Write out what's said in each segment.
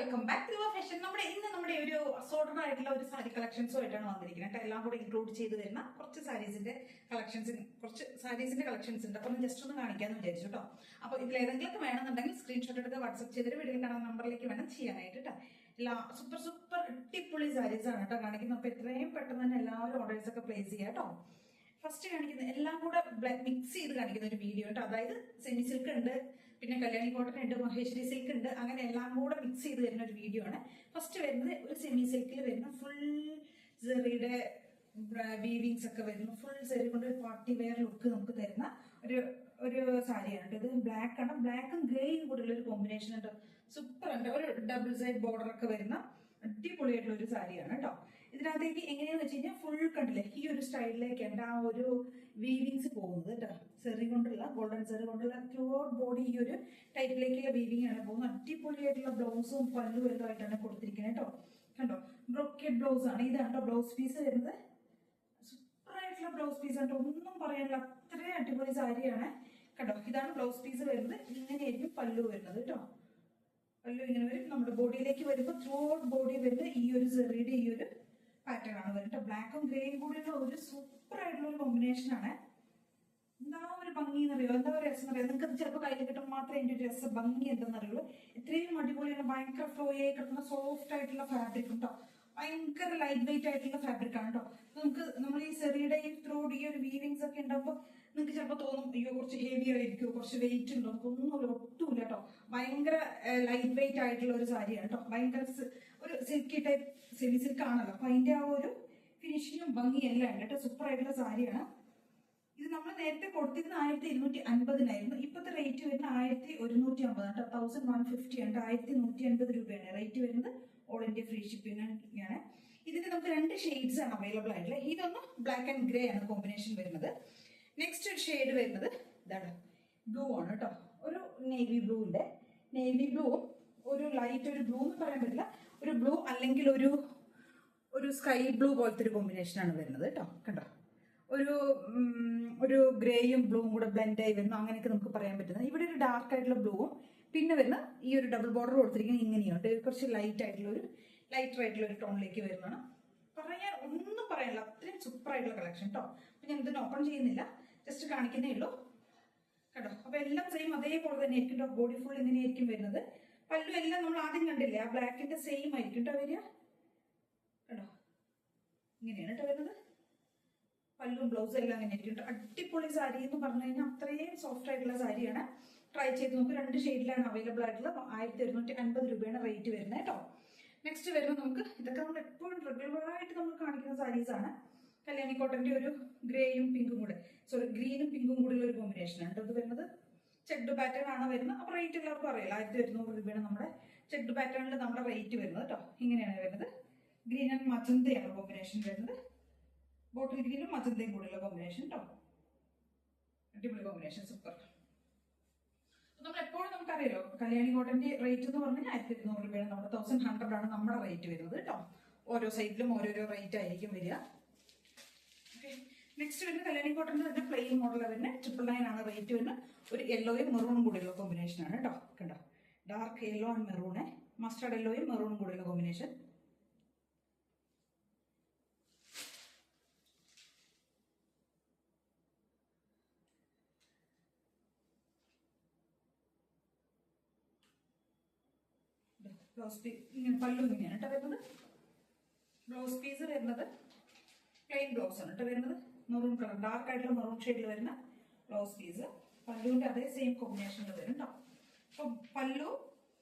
Welcome back to fashion. നമ്മുടെ ഒരു assorted ആയിട്ടുള്ള ഒരു സാരി കളക്ഷൻസുമായിട്ടാണ് വന്നിരിക്കുന്നത്. എല്ലാം കൂടെ ഇൻക്ലൂഡ് ചെയ്ത് വരുന്ന കുറച്ച് സാരീസിന്റെ കളക്ഷൻസ് ഉണ്ട്. അപ്പൊ ജസ്റ്റ് ഒന്ന് കാണിക്കാന്ന് വിചാരിച്ചു കേട്ടോ. അപ്പൊ ഇതിൽ ഏതെങ്കിലും വേണമെന്നുണ്ടെങ്കിൽ സ്ക്രീൻഷോട്ട് എടുത്ത് വാട്സ്ആപ്പ് ചെയ്തിട്ട് വീഡിയോയിൽ കാണുന്ന നമ്പറിലേക്ക് വേണം ചെയ്യാനായിട്ട് കേട്ടോ. എല്ലാം സൂപ്പർ അടിപൊളി സാരീസ് ആണ് കേട്ടോ കാണിക്കുന്നത്. അപ്പൊ എത്രയും പെട്ടെന്ന് തന്നെ എല്ലാവരും ഓർഡേഴ്സ് ഒക്കെ പ്ലേസ് ചെയ്യാം കേട്ടോ. ഫസ്റ്റ് കാണിക്കുന്നത് എല്ലാം കൂടെ മിക്സ് ചെയ്ത് കാണിക്കുന്ന ഒരു വീഡിയോ കേട്ടോ. അതായത് സെമി സിൽക്ക് ഉണ്ട്, പിന്നെ കല്യാണി കോട്ടൺ ഉണ്ട്, മഹേശ്വരി സിൽക്ക് ഉണ്ട്, അങ്ങനെ എല്ലാം കൂടെ മിക്സ് ചെയ്ത് വരുന്ന ഒരു വീഡിയോ ആണ്. ഫസ്റ്റ് വരുന്നത് ഒരു സെമി സിൽക്കിൽ വരുന്ന ഫുൾ സെറിയുടെ വീവിങ്സ് ഒക്കെ വരുന്ന ഫുൾ സെറി കൊണ്ട് ഒരു പാർട്ടി വെയർ ലുക്ക് നമുക്ക് തരുന്ന ഒരു സാരിയാണ്. ഇത് ബ്ലാക്ക് ആണ്, ബ്ലാക്കും ഗ്രേയും കൂടെയുള്ള ഒരു കോമ്പിനേഷൻ ഉണ്ട്. സൂപ്പർ ഉണ്ട്. ഒരു ഡബിൾ സൈഡ് ബോർഡർ ഒക്കെ വരുന്ന അടിപൊളിയായിട്ടുള്ള ഒരു സാരിയാണ് കേട്ടോ. ഇതിനകത്തേക്ക് എങ്ങനെയാന്ന് വെച്ച് കഴിഞ്ഞാൽ ഫുൾ കണ്ടില്ലേ ഈ ഒരു സ്റ്റൈലിലേക്കാണ് ആ ഒരു വീവിങ്സ് പോകുന്നത് കേട്ടോ. സെറി കൊണ്ടുള്ള ഗോൾഡൻ സെറി കൊണ്ടുള്ള ത്രൂ ഔട്ട് ബോഡി ഈ ഒരു ടൈപ്പിലേക്കുള്ള വീവിങ് ആണ് പോകുന്നത്. അടിപൊളിയായിട്ടുള്ള ബ്ലൗസും പല്ലും എല്ലാം ആയിട്ടാണ് കൊടുത്തിരിക്കുന്നത് കേട്ടോ. കണ്ടോ, ബ്രോക്കേഡ് ബ്ലൗസ് ആണ്. ഇതാണ് ബ്ലൗസ് പീസ് വരുന്നത്. സൂപ്പർ ആയിട്ടുള്ള ബ്ലൗസ് പീസ് ആണ്, ഒന്നും പറയാനില്ല, അത്രയും അടിപൊളി സാരിയാണ് കേട്ടോ. ഇതാണ് ബ്ലൗസ് പീസ് വരുന്നത്. ഇങ്ങനെയായിരിക്കും പല്ലു വരുന്നത് കേട്ടോ. പല്ലു ഇങ്ങനെ വരും. നമ്മുടെ ബോഡിയിലേക്ക് വരുമ്പോൾ ത്രൂ ഔട്ട് ബോഡി വരുന്നത് ഈ ഒരു സെറിയുടെ ഈ ഒരു പാറ്റേൺ ആണ് വരുന്നത്. ബ്ലാക്കും ഗ്രേയും കൂടിയുള്ള ഒരു സൂപ്പർ ആയിട്ടുള്ള ഒരു കോമ്പിനേഷൻ ആണ്. എന്താ ഒരു ഭംഗി എന്നറിയോ, എന്താ ഒരു രസം എന്നറിയോ. നിങ്ങൾക്ക് അത് ചിലപ്പോൾ കയ്യിൽ കിട്ടുമ്പോൾ മാത്രമേ എൻ്റെ ഒരു രസം ഭംഗി എന്താണെന്നറിയുള്ളൂ. ഇത്രയും അടിപൊളിയാണ്. ഭയങ്കര ഫ്ലോ ആയി കിട്ടുന്ന സോഫ്റ്റ് ആയിട്ടുള്ള ഫാബ്രിക് കേട്ടോ. ഭയങ്കര ലൈറ്റ് വെയിറ്റ് ആയിട്ടുള്ള ഫാബ്രിക് ആണ് കേട്ടോ. നമ്മൾ ഈ സെറിയുടെ ഈ ത്രോഡ് ഈ ഒരു വീവിങ്സ് ഒക്കെ ഉണ്ടാകുമ്പോൾ നിങ്ങൾക്ക് ചിലപ്പോൾ തോന്നും അയ്യോ കുറച്ച് ഹെവി ആയിരിക്കും, കുറച്ച് വെയിറ്റ് ഉണ്ടോ, ഒന്നുമില്ല, ഒട്ടുമില്ല കേട്ടോ. ഭയങ്കര ലൈറ്റ് വെയിറ്റ് ആയിട്ടുള്ള ഒരു സാരിയാണ് കേട്ടോ. ഭയങ്കര ഒരു സിൽക്കി ടൈപ്പ് സെമി സിൽക്ക് ആണല്ലോ, അപ്പൊ അതിന്റെ ആ ഒരു ഫിനിഷിങ്ങും ഭംഗിയെല്ലാം ഉണ്ട് കേട്ടോ. സൂപ്പർ ആയിട്ടുള്ള സാരിയാണ്. ഇത് നമ്മൾ നേരത്തെ കൊടുത്തിരുന്ന 1250 ഇപ്പോഴത്തെ റേറ്റ് വരുന്നത് 1150 കേട്ടോ. 1150 ഉണ്ട്. 1150 രൂപയാണ് റേറ്റ് വരുന്നത്. ഓൾ ഇന്ത്യ ഫ്രീ ഷിപ്പിംഗ് ആണ്. ഇതിന് നമുക്ക് 2 ഷെയ്ഡ്സ് ആണ് അവൈലബിൾ ആയിട്ടുള്ളത്. ഇതൊന്ന് ബ്ലാക്ക് ആൻഡ് ഗ്രേ ആണ് കോമ്പിനേഷൻ വരുന്നത്. നെക്സ്റ്റ് ഒരു ഷെയ്ഡ് വരുന്നത് ഇതാണ്, ബ്ലൂ ആണ് കേട്ടോ. ഒരു നേവി ബ്ലൂവിന്റെ നേവി ബ്ലൂവും ഒരു ലൈറ്റ് ഒരു ബ്ലൂ എന്ന് പറയാൻ പറ്റില്ല, ഒരു ബ്ലൂ അല്ലെങ്കിൽ ഒരു സ്കൈ ബ്ലൂ പോലത്തെ ഒരു കോമ്പിനേഷൻ ആണ് വരുന്നത് കേട്ടോ. കണ്ടോ, ഒരു ഗ്രേയും ബ്ലൂവും കൂടെ ബ്ലെൻഡ് ആയി വരുന്നു, അങ്ങനെയൊക്കെ നമുക്ക് പറയാൻ പറ്റുന്നത്. ഇവിടെ ഒരു ഡാർക്ക് ആയിട്ടുള്ള ബ്ലൂവും പിന്നെ വരുന്ന ഈ ഒരു ഡബിൾ ബോർഡർ കൊടുത്തിരിക്കുന്നത് ഇങ്ങനെയുണ്ട്. കുറച്ച് ലൈറ്റർ ആയിട്ടുള്ള ഒരു ടോണിലേക്ക് വരുന്നതാണ്. ഒന്നും പറയാനില്ല, അത്രയും സൂപ്പർ ആയിട്ടുള്ള കളക്ഷൻ കേട്ടോ. അപ്പൊ ഞാൻ ഇതിന് ഓപ്പൺ ചെയ്യുന്നില്ല, ജസ്റ്റ് കാണിക്കുന്നേ ഉള്ളൂ കേട്ടോ. അപ്പൊ എല്ലാം സെയിം അതേപോലെ തന്നെ ആയിരിക്കും കേട്ടോ. ബോഡി ഫുൾ ഇങ്ങനെയായിരിക്കും വരുന്നത്. പല്ലു എല്ലാം നമ്മൾ ആദ്യം കണ്ടില്ലേ, ആ ബ്ലാക്കിന്റെ സെയിം ആയിരിക്കും കേട്ടോ വരിക കേട്ടോ. ഇങ്ങനെയാണ് കേട്ടോ വരുന്നത്. പല്ലും ബ്ലൗസും എല്ലാം അങ്ങനെ ആയിരിക്കും. അടിപൊളി സാരി എന്ന് പറഞ്ഞു കഴിഞ്ഞാൽ അത്രയും സോഫ്റ്റ് ആയിട്ടുള്ള സാരിയാണ്. ട്രൈ ചെയ്ത് നോക്കും. 2 ഷെയ്ഡിലാണ് അവൈലബിൾ ആയിട്ടുള്ളത്. 1150 രൂപയാണ് റേറ്റ് വരുന്നത് കേട്ടോ. നെക്സ്റ്റ് വരുമ്പോൾ നമുക്ക് ഇതൊക്കെ നമ്മൾ എപ്പോഴും റെഗുലറായിട്ട് നമ്മൾ കാണിക്കുന്ന സാരീസ് ആണ്. കല്യാണി കോട്ടന്റെ ഒരു ഗ്രേയും പിങ്കും കൂടെ, ഗ്രീനും പിങ്കും കൂടെയുള്ള ഒരു കോമ്പിനേഷൻ ആണ് ഇത് വരുന്നത്. ചെക്ഡ് പാറ്റേൺ ആണ് വരുന്നത്. അപ്പൊ റേറ്റ് എല്ലാവർക്കും അറിയില്ല, 1100 രൂപയാണ് നമ്മുടെ ചെക്ഡ് പാറ്റേണിൽ നമ്മുടെ റേറ്റ് വരുന്നത് കേട്ടോ. ഇങ്ങനെയാണ് വരുന്നത്. ഗ്രീൻ ആൻഡ് മജന്തയാണ് കോമ്പിനേഷൻ വരുന്നത്. ബോട്ടിൽ ഗ്രീനും മജന്തയും കൂടെയുള്ള കോമ്പിനേഷൻ കേട്ടോ. അടിപൊളി കോമ്പിനേഷൻ, സൂപ്പർ. നമ്മൾ എപ്പോഴും നമുക്കറിയാലോ കല്യാണി കോട്ടന്റെ റേറ്റ് എന്ന് പറഞ്ഞാൽ 1200 രൂപയാണ്. നമ്മുടെ 1100 ആണ് നമ്മുടെ റേറ്റ് വരുന്നത് കേട്ടോ. ഓരോ സൈഡിലും ഓരോരോ റേറ്റ് ആയിരിക്കും വരിക. നെക്സ്റ്റ് വരുന്ന കല്യാണി കോട്ടന്റെ തന്നെ പ്ലെയിൻ മോഡൽ വരുന്നത് 999 ആണ് റേറ്റ് വരുന്നത്. ഒരു യെല്ലോയും മെറൂണും കൂടെയുള്ള കോമ്പിനേഷൻ ആണ് കേട്ടോ. കണ്ടോ, dark yellow and maroon, mustard യെല്ലോയും മെറൂണും കൂടെയുള്ള കോമ്പിനേഷൻ. ബ്ലൗസ് പീസ് ഇങ്ങനെ പല്ലു ഇങ്ങനെയാണ് കേട്ടോ വരുന്നത്. ബ്ലൗസ് പീസ് വരുന്നത് പ്ലെയിൻ ബ്ലൗസ് ആണ് കേട്ടോ വരുന്നത്. മെറൂൺ കളർ, ഡാർക്ക് ആയിട്ടുള്ള മെറൂൺ ഷെയ്ഡിൽ വരുന്ന ബ്ലൗസ് പീസ്. പല്ലുവിന്റെ അതേ സെയിം കോമ്പിനേഷനിൽ വരും കേട്ടോ. അപ്പൊ പല്ലു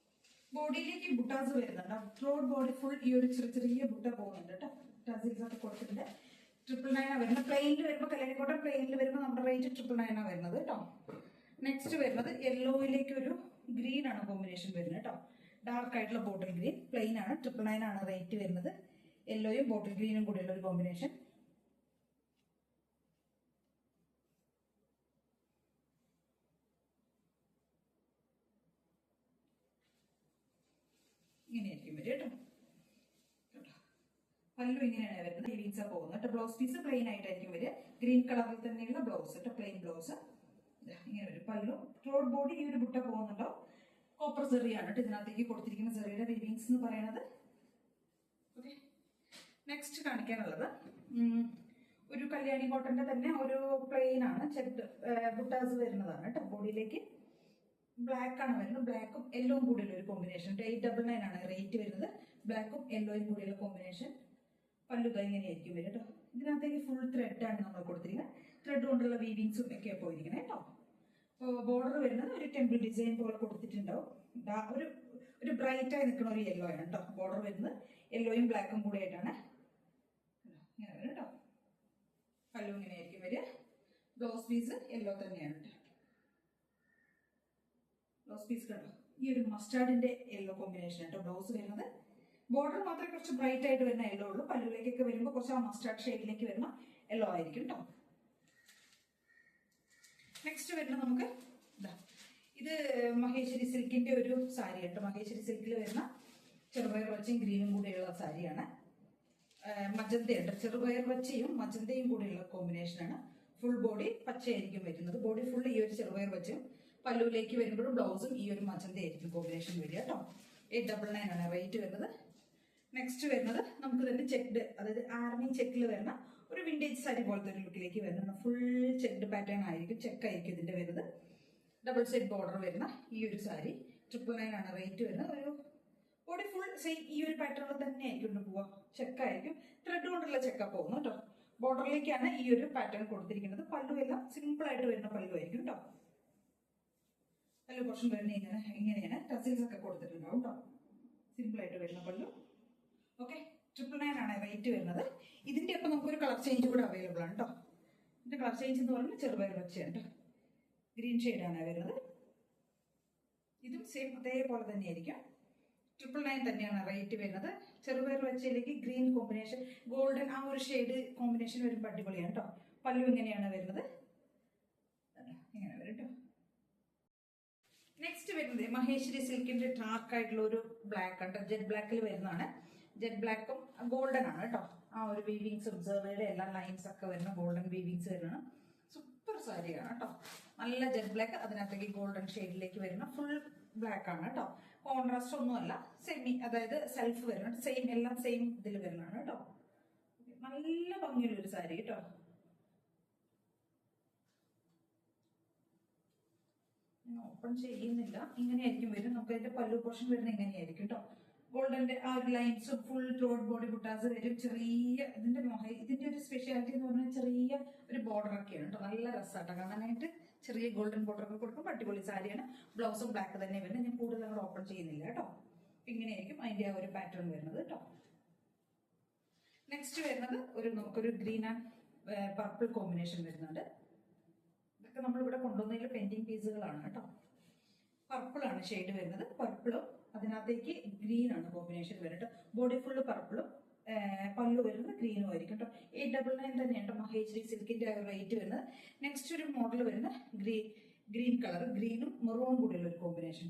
ബോഡിയിലേക്ക് ബുട്ടാസ് വരുന്നുണ്ട്. ത്രോട്ട് ബോഡി ഫുൾ ഈ ഒരു ചെറിയ ബുട്ട പോകുന്നുണ്ട് കേട്ടോ. ടസിൽസ് ഒക്കെ കൊടുത്തിട്ടുണ്ട്. 999 വരുന്നത്. പ്ലെയിനിൽ വരുമ്പോൾ കല്യാണി കോട്ടൺ പ്ലെയിനിൽ വരുമ്പോൾ നമ്മുടെ റേറ്റ് 999 വരുന്നത് കേട്ടോ. നെക്സ്റ്റ് വരുന്നത് യെല്ലോയിലേക്ക് ഒരു ഗ്രീൻ ആണ് കോമ്പിനേഷൻ വരുന്നത് കേട്ടോ. ഡാർക്ക് ആയിട്ടുള്ള ബോട്ടിൽ ഗ്രീൻ, പ്ലെയിൻ ആണ്. 999 ആണ് റേറ്റ് വരുന്നത്. യെല്ലോയും ബോട്ടിൽ ഗ്രീനും കൂടെയുള്ള ഒരു കോമ്പിനേഷൻ. ഇങ്ങനെയായിരിക്കും വരും കേട്ടോ. പല്ലു ഇങ്ങനെയാണ് വരുന്നത്. വീവിങ്സ് പോകുന്നത് കേട്ടോ. ബ്ലൗസ് പീസ് പ്ലെയിൻ ആയിട്ടായിരിക്കും വരിക. ഗ്രീൻ കളറിൽ തന്നെയുള്ള ബ്ലൗസ് കേട്ടോ, പ്ലെയിൻ ബ്ലൗസ് ഇങ്ങനെ വരും. പല്ലു ത്രോട്ട് ബോഡി ഈ ഒരു ബുട്ട പോകുന്നുണ്ടോ. കോപ്പർ സെറിയാണ് കേട്ടോ ഇതിനകത്തേക്ക് കൊടുത്തിരിക്കുന്ന. സെറിയുടെ വീവിങ്സ് എന്ന് പറയുന്നത്. ഓക്കെ, നെക്സ്റ്റ് കാണിക്കാനുള്ളത് ഒരു കല്യാണി കോട്ടന്റെ തന്നെ ഒരു പ്ലെയിൻ ആണ്, ചെക്ക് ബുട്ടാസ് വരുന്നതാണ് കേട്ടോ. ബോഡിയിലേക്ക് ബ്ലാക്ക് ആണ് വരുന്നത്, ബ്ലാക്കും യെല്ലോയും കൂടിയുള്ള ഒരു കോമ്പിനേഷൻ. 899 ആണ് റേറ്റ് വരുന്നത്. ബ്ലാക്കും യെല്ലോയും കൂടിയുള്ള കോമ്പിനേഷൻ. പല്ലു ഇങ്ങനെയായിരിക്കും വരും കേട്ടോ. ഇതിനകത്തേക്ക് ഫുൾ ത്രെഡ് ആണ് നമ്മൾ കൊടുത്തിരിക്കുന്നത്. ത്രെഡ് കൊണ്ടുള്ള വീവിങ്സും ഒക്കെ പോയിരിക്കുന്നത് കേട്ടോ. ബോർഡർ വരുന്നത് ഒരു ടെമ്പിൾ ഡിസൈൻ പോലെ കൊടുത്തിട്ടുണ്ടാവും. ഒരു ബ്രൈറ്റ് ആയി നിൽക്കുന്ന ഒരു യെല്ലോ ആണ് കേട്ടോ. ബോർഡർ വരുന്നത് യെല്ലോയും ബ്ലാക്കും കൂടി ആയിട്ടാണ് ഇങ്ങനെ വരും കേട്ടോ. പല്ലു ഇങ്ങനെയായിരിക്കും വരിക. ബ്ലൗസ് പീസ് യെല്ലോ തന്നെയാണ് കേട്ടോ. ബ്ലൗസ് പീസ് കണ്ടോ, ഈ ഒരു മസ്റ്റാർഡിന്റെ യെല്ലോ കോമ്പിനേഷൻ കേട്ടോ ബ്ലൗസ് വരുന്നത്. ബോർഡർ മാത്രമേ കുറച്ച് ബ്രൈറ്റ് ആയിട്ട് വരുന്ന യെല്ലോ ഉള്ളൂ. പല്ലുവിലേക്കൊക്കെ വരുമ്പോൾ കുറച്ച് ആ മസ്റ്റാർഡ് ഷെയ്ഡിലേക്ക് വരുന്ന യെല്ലോ ആയിരിക്കും കേട്ടോ. നെക്സ്റ്റ് വരുന്നത് നമുക്ക് ഇത് മഹേശ്വരി സിൽക്കിന്റെ ഒരു സാരി കേട്ടോ. മഹേശ്വരി സിൽക്കിൽ വരുന്ന ചെറുപയർ വച്ചയും ഗ്രീനും കൂടിയുള്ള സാരിയാണ്. മജന്തയുണ്ട്, ചെറുപയർ വച്ചയും മജന്തയും കൂടിയുള്ള കോമ്പിനേഷനാണ്. ഫുൾ ബോഡി പച്ചയായിരിക്കും വരുന്നത്. ബോഡി ഫുൾ ഈ ഒരു ചെറുപയർ വച്ചും പല്ലുവിലേക്ക് വരുമ്പോഴും ബ്ലൗസും ഈ ഒരു മജന്തയായിരിക്കും കോമ്പിനേഷൻ വരിക കേട്ടോ. 899 ആണ് റേറ്റ് വരുന്നത്. നെക്സ്റ്റ് വരുന്നത് നമുക്ക് തന്നെ ചെക്ക്ഡ്, അതായത് ആർമി ചെക്കിൽ വരുന്ന ഒരു വിന്റേജ് സാരി പോലത്തെ ഒരു ലുക്കിലേക്ക് വരുന്ന ഫുൾ ചെക്ക്ഡ് പാറ്റേൺ ആയിരിക്കും. ചെക്ക് ആയിരിക്കും ഇതിന്റെ വരുന്നത്. ഡബിൾ സൈഡ് ബോർഡർ വരുന്ന ഈ ഒരു സാരി 999 ആണ് റേറ്റ് വരുന്നത്. ഒരു ബോഡി ഫുൾ സെയിം ഈ ഒരു പാറ്റേണിൽ തന്നെ ആയിരിക്കും പോവുക. ചെക്കായിരിക്കും, ത്രെഡ് കൊണ്ടുള്ള ചെക്കാ പോകുന്നു കേട്ടോ. ബോർഡറിലേക്കാണ് ഈ ഒരു പാറ്റേൺ കൊടുത്തിരിക്കുന്നത്. പല്ലു എല്ലാം സിമ്പിൾ ആയിട്ട് വരുന്ന പല്ലു ആയിരിക്കും കേട്ടോ. പല്ലു പോർഷൻ വരുന്ന ഇങ്ങനെയാണ് ടസിൽസ് ഒക്കെ കൊടുത്തിട്ടുണ്ടാവും കേട്ടോ. സിമ്പിൾ ആയിട്ട് വരുന്ന പല്ലു. ഓക്കെ, 999 ആണ് റേറ്റ് വരുന്നത്. ഇതിന്റെ ഒപ്പം നമുക്കൊരു കളർ ചേഞ്ച് കൂടെ അവൈലബിൾ ആണ് കേട്ടോ. ഇതിന്റെ കളർ ചേഞ്ച് എന്ന് പറഞ്ഞാൽ ചെറുപയർ വെച്ചയാണ് കേട്ടോ. ഗ്രീൻ ഷെയ്ഡാണ് വരുന്നത്. ഇതും സെയിം അതേപോലെ തന്നെയായിരിക്കും. 999 തന്നെയാണ് റേറ്റ് വരുന്നത്. ചെറുപയർ വെച്ചയിലേക്ക് ഗ്രീൻ കോമ്പിനേഷൻ, ഗോൾഡൻ ആ ഒരു ഷെയ്ഡ് കോമ്പിനേഷൻ വരുമ്പോൾ അടിപൊളിയാണ് കേട്ടോ. പല്ലു ഇങ്ങനെയാണ് വരുന്നത്, ഇങ്ങനെ വരും കേട്ടോ. നെക്സ്റ്റ് വരുന്നത് മഹേശ്വരി സിൽക്കിന്റെ ഡാർക്ക് ആയിട്ടുള്ള ഒരു ബ്ലാക്ക് ആണ്. ജെറ്റ് ബ്ലാക്കിൽ വരുന്നതാണ്. ജെറ്റ് ബ്ലാക്കും ഗോൾഡൻ ആണ് കേട്ടോ. ആ ഒരു വീവിങ്സ് ഒബ്സർവയുടെ എല്ലാ ലൈൻസ് ഒക്കെ വരുന്ന ഗോൾഡൻ വീവിങ്സ് വരുന്ന സൂപ്പർ സാരിയാണ് കേട്ടോ. നല്ല ജെറ്റ് ബ്ലാക്ക്, അതിനകത്തേക്ക് ഗോൾഡൻ ഷെയ്ഡിലേക്ക് വരുന്ന ഫുൾ ബ്ലാക്ക് ആണ് കേട്ടോ. കോൺട്രാസ്റ്റ് ഒന്നുമല്ല, സെമി, അതായത് സെൽഫ് വരുന്നുണ്ട്. സെയിം എല്ലാം സെയിം ഇതിൽ വരുന്നതാണ് കേട്ടോ. നല്ല ഭംഗിയുള്ള ഒരു സാരി കേട്ടോ. ഓപ്പൺ ചെയ്യുന്നില്ല, ഇങ്ങനെയായിരിക്കും വരും. നമുക്ക് അതിന്റെ പല്ലു പോർഷൻ വരുന്നത് ഇങ്ങനെയായിരിക്കും കേട്ടോ. ഗോൾഡന്റെ ആ ഒരു ലൈൻസും ഫുൾ ത്രോട്ട് ബോഡി ബുട്ടാസ് വരും. ചെറിയ ഇതിന്റെ ഒരു സ്പെഷ്യാലിറ്റി എന്ന് പറഞ്ഞാൽ ചെറിയ ഒരു ബോർഡർ ഒക്കെയാണ് കേട്ടോ. നല്ല രസമാട്ടോ കാണാനായിട്ട്. ചെറിയ ഗോൾഡൻ ബോർഡർ ഒക്കെ കൊടുക്കുമ്പോൾ അടിപൊളി സാരിയാണ്. ബ്ലൗസും ബ്ലാക്ക് തന്നെ വരുന്നത്. ഞാൻ കൂടുതൽ അങ്ങോട്ട് ഓപ്പൺ ചെയ്യുന്നില്ല കേട്ടോ. ഇങ്ങനെയായിരിക്കും അതിന്റെ ആ ഒരു പാറ്റേൺ വരുന്നത് കേട്ടോ. നെക്സ്റ്റ് വരുന്നത് നമുക്കൊരു ഗ്രീൻ ആൻഡ് പർപ്പിൾ കോമ്പിനേഷൻ വരുന്നുണ്ട്. ഇതൊക്കെ നമ്മളിവിടെ കൊണ്ടുവന്നതിൽ പെയിന്റിങ് പീസുകളാണ് കേട്ടോ. പർപ്പിൾ ആണ് ഷെയ്ഡ് വരുന്നത്. പർപ്പിളും അതിനകത്തേക്ക് ഗ്രീൻ ആണ് കോമ്പിനേഷൻ വരുന്നത്. ബോഡി ഫുള്ള് പർപ്പിളും പല്ലു വരുന്നത് ഗ്രീനും ആയിരിക്കും കേട്ടോ. 899 തന്നെയാണ് മഹേശ്വരി സിൽക്കിന്റെ റേറ്റ് വരുന്നത്. നെക്സ്റ്റ് ഒരു മോഡൽ വരുന്ന ഗ്രീൻ കളർ, ഗ്രീനും മെറൂണും കൂടിയുള്ള ഒരു കോമ്പിനേഷൻ.